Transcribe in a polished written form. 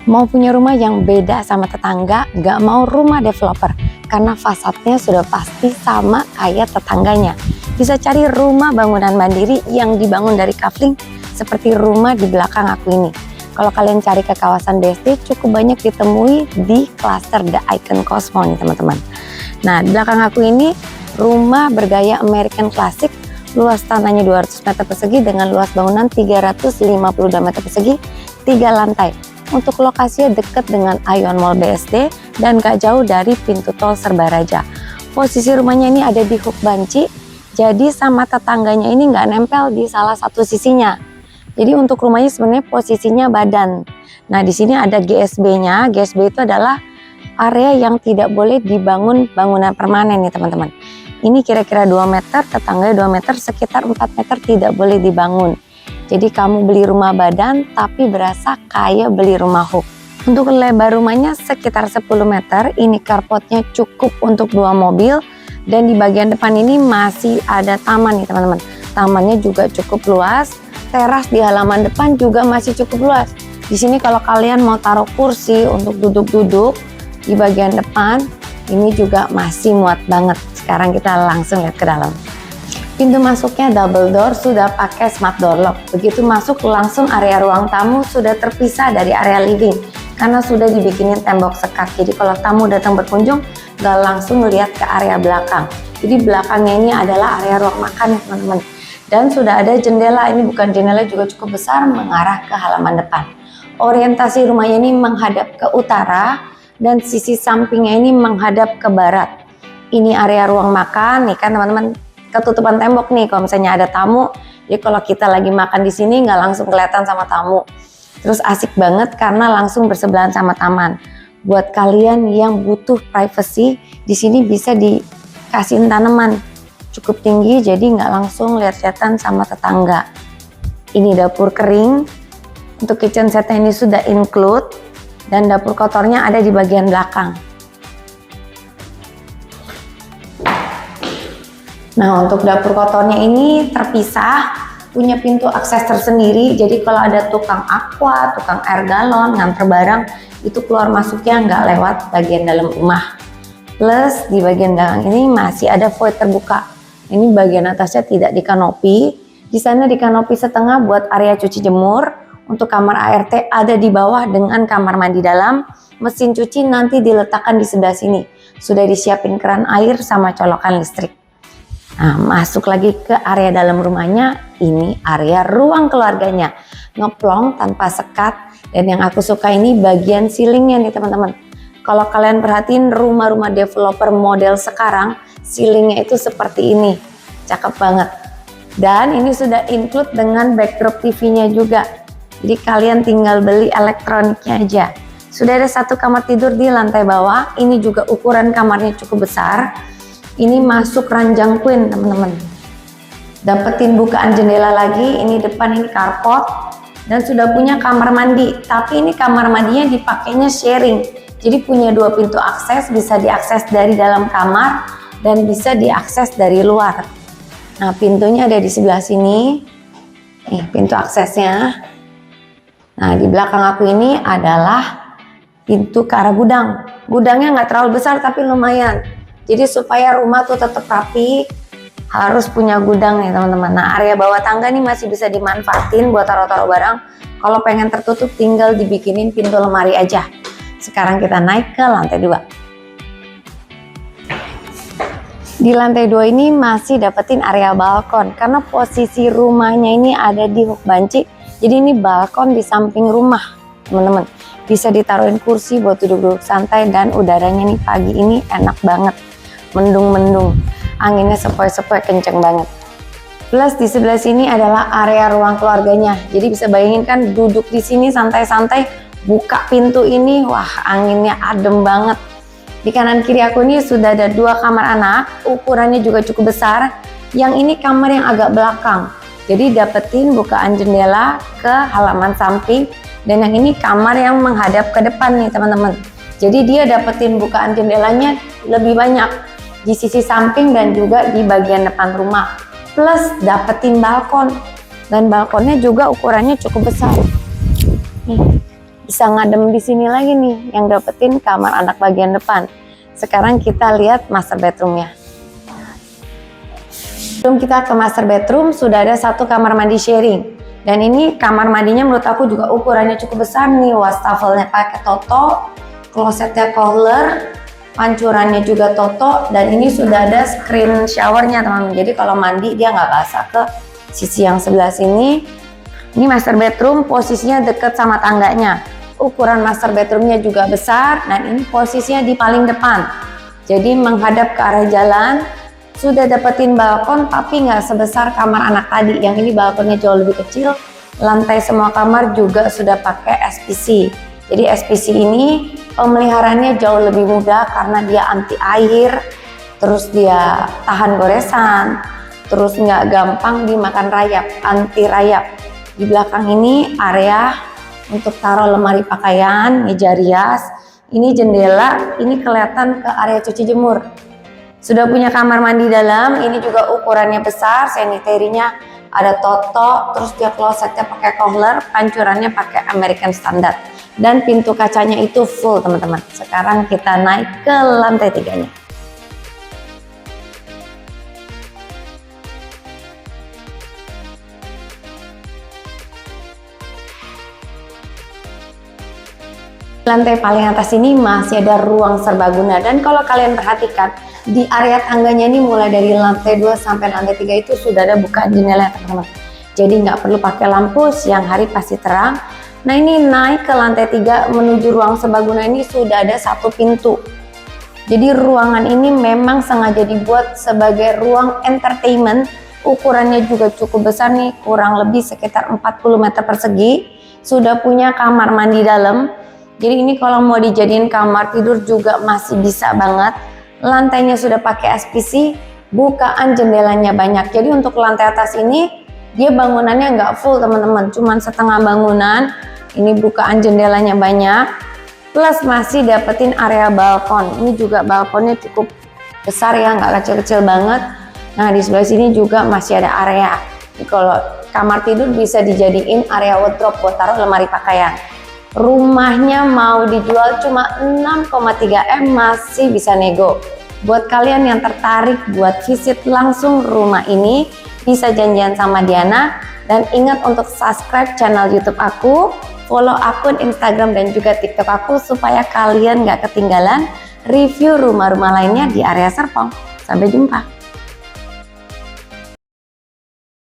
Mau punya rumah yang beda sama tetangga, gak mau rumah developer, karena fasadnya sudah pasti sama kayak tetangganya. Bisa cari rumah bangunan mandiri yang dibangun dari kafling seperti rumah di belakang aku ini. Kalau kalian cari ke kawasan BSD, cukup banyak ditemui di klaster The Icon Cosmo nih teman-teman. Nah, di belakang aku ini rumah bergaya American Classic, luas tanahnya 200 meter persegi dengan luas bangunan 352 meter persegi, 3 lantai. Untuk lokasinya dekat dengan Ion Mall BSD dan gak jauh dari pintu tol Serbaraja. Posisi rumahnya ini ada di Hook Banci, jadi sama tetangganya ini nggak nempel di salah satu sisinya. Jadi untuk rumahnya sebenarnya posisinya badan. Nah di sini ada GSB-nya. GSB itu adalah area yang tidak boleh dibangun bangunan permanen nih teman-teman. Ini kira-kira 2 meter, tetangganya 2 meter, sekitar 4 meter tidak boleh dibangun. Jadi kamu beli rumah badan tapi berasa kayak beli rumah hook. Untuk lebar rumahnya sekitar 10 meter, ini carportnya cukup untuk 2 mobil. Dan di bagian depan ini masih ada taman nih teman-teman. Tamannya juga cukup luas, teras di halaman depan juga masih cukup luas. Di sini kalau kalian mau taruh kursi untuk duduk-duduk di bagian depan, ini juga masih muat banget. Sekarang kita langsung lihat ke dalam. Pintu masuknya double door, sudah pakai smart door lock. Begitu masuk langsung area ruang tamu sudah terpisah dari area living karena sudah dibikinin tembok sekat. Jadi kalau tamu datang berkunjung gak langsung lihat ke area belakang. Jadi belakangnya ini adalah area ruang makan ya teman-teman. Dan sudah ada jendela, ini bukan jendela juga cukup besar mengarah ke halaman depan. Orientasi rumahnya ini menghadap ke utara dan sisi sampingnya ini menghadap ke barat. Ini area ruang makan nih kan teman-teman. Ketutupan tembok nih kalau misalnya ada tamu, jadi kalau kita lagi makan di sini nggak langsung kelihatan sama tamu. Terus asik banget karena langsung bersebelahan sama taman. Buat kalian yang butuh privacy, di sini bisa dikasihin tanaman cukup tinggi jadi nggak langsung lihat-lihatan sama tetangga. Ini dapur kering, untuk kitchen setnya ini sudah include dan dapur kotornya ada di bagian belakang. Nah untuk dapur kotornya ini terpisah, punya pintu akses tersendiri. Jadi kalau ada tukang aqua, tukang air galon, nganter barang, itu keluar masuknya nggak lewat bagian dalam rumah. Plus di bagian belakang ini masih ada void terbuka. Ini bagian atasnya tidak dikanopi. Di sana dikanopi setengah buat area cuci jemur. Untuk kamar ART ada di bawah dengan kamar mandi dalam. Mesin cuci nanti diletakkan di sebelah sini. Sudah disiapin keran air sama colokan listrik. Nah, masuk lagi ke area dalam rumahnya, ini area ruang keluarganya. Ngeplong tanpa sekat, dan yang aku suka ini bagian ceilingnya nih teman-teman. Kalau kalian perhatiin rumah-rumah developer model sekarang, ceilingnya itu seperti ini. Cakep banget. Dan ini sudah include dengan backdrop TV-nya juga. Jadi kalian tinggal beli elektroniknya aja. Sudah ada satu kamar tidur di lantai bawah, ini juga ukuran kamarnya cukup besar. Ini masuk ranjang queen teman-teman. Dapetin bukaan jendela lagi, ini depan ini carport dan sudah punya kamar mandi. Tapi ini kamar mandinya dipakainya sharing. Jadi punya 2 pintu akses, bisa diakses dari dalam kamar dan bisa diakses dari luar. Nah pintunya ada di sebelah sini. Nih pintu aksesnya. Nah di belakang aku ini adalah pintu ke arah gudang. Gudangnya nggak terlalu besar tapi lumayan. Jadi supaya rumah tuh tetap rapi, harus punya gudang nih teman-teman. Nah area bawah tangga nih masih bisa dimanfaatin buat taruh-taruh barang. Kalau pengen tertutup tinggal dibikinin pintu lemari aja. Sekarang kita naik ke lantai 2. Di lantai 2 ini masih dapetin area balkon. Karena posisi rumahnya ini ada di Hook Banci. Jadi ini balkon di samping rumah teman-teman. Bisa ditaruhin kursi buat duduk-duduk santai dan udaranya nih pagi ini enak banget. Mendung-mendung, anginnya sepoi-sepoi kenceng banget. Plus di sebelah sini adalah area ruang keluarganya. Jadi bisa bayangin kan duduk di sini santai-santai, buka pintu ini, wah anginnya adem banget. Di kanan kiri aku ini sudah ada 2 kamar anak, ukurannya juga cukup besar. Yang ini kamar yang agak belakang. Jadi dapetin bukaan jendela ke halaman samping. Dan yang ini kamar yang menghadap ke depan nih teman-teman. Jadi dia dapetin bukaan jendelanya lebih banyak di sisi samping dan juga di bagian depan rumah. Plus dapetin balkon. Dan balkonnya juga ukurannya cukup besar. Nih, bisa ngadem di sini lagi nih yang dapetin kamar anak bagian depan. Sekarang kita lihat master bedroomnya. Sebelum kita ke master bedroom, sudah ada satu kamar mandi sharing. Dan ini kamar mandinya menurut aku juga ukurannya cukup besar nih. Wastafelnya pakai Toto, klosetnya Kohler, pancurannya juga Toto, dan ini sudah ada screen showernya teman-teman. Jadi kalau mandi dia nggak basah ke sisi yang sebelah sini. Ini master bedroom, posisinya deket sama tangganya. Ukuran master bedroomnya juga besar, dan ini posisinya di paling depan. Jadi menghadap ke arah jalan. Sudah dapetin balkon tapi nggak sebesar kamar anak tadi. Yang ini balkonnya jauh lebih kecil. Lantai semua kamar juga sudah pakai SPC. Jadi SPC ini pemeliharaannya jauh lebih mudah karena dia anti air, terus dia tahan goresan, terus nggak gampang dimakan rayap, anti rayap. Di belakang ini area untuk taruh lemari pakaian, meja rias. Ini jendela, ini kelihatan ke area cuci jemur. Sudah punya kamar mandi dalam, ini juga ukurannya besar, sanitary-nya ada Toto, terus dia klosetnya pakai Kohler, pancurannya pakai American Standard. Dan pintu kacanya itu full teman-teman. Sekarang kita naik ke lantai 3-nya. Lantai paling atas ini masih ada ruang serbaguna, dan kalau kalian perhatikan di area tangganya ini mulai dari lantai 2 sampai lantai 3 itu sudah ada bukaan jendela teman-teman. Jadi nggak perlu pakai lampu, siang hari pasti terang. Nah ini naik ke lantai 3 menuju ruang serbaguna ini sudah ada satu pintu. Jadi ruangan ini memang sengaja dibuat sebagai ruang entertainment. Ukurannya juga cukup besar nih, kurang lebih sekitar 40 meter persegi. Sudah punya kamar mandi dalam. Jadi ini kalau mau dijadiin kamar tidur juga masih bisa banget. Lantainya sudah pakai SPC, bukaan jendelanya banyak. Jadi untuk lantai atas ini dia bangunannya nggak full teman-teman, cuman setengah bangunan. Ini bukaan jendelanya banyak, plus masih dapetin area balkon. Ini juga balkonnya cukup besar ya, nggak kecil-kecil banget. Nah di sebelah sini juga masih ada area. Jadi, kalau kamar tidur bisa dijadiin area wardrobe buat taruh lemari pakaian. Rumahnya mau dijual cuma 6,3 M, masih bisa nego. Buat kalian yang tertarik buat visit langsung rumah ini, bisa janjian sama Diana. Dan ingat untuk subscribe channel YouTube aku, follow akun Instagram dan juga TikTok aku supaya kalian gak ketinggalan review rumah-rumah lainnya di area Serpong. Sampai jumpa.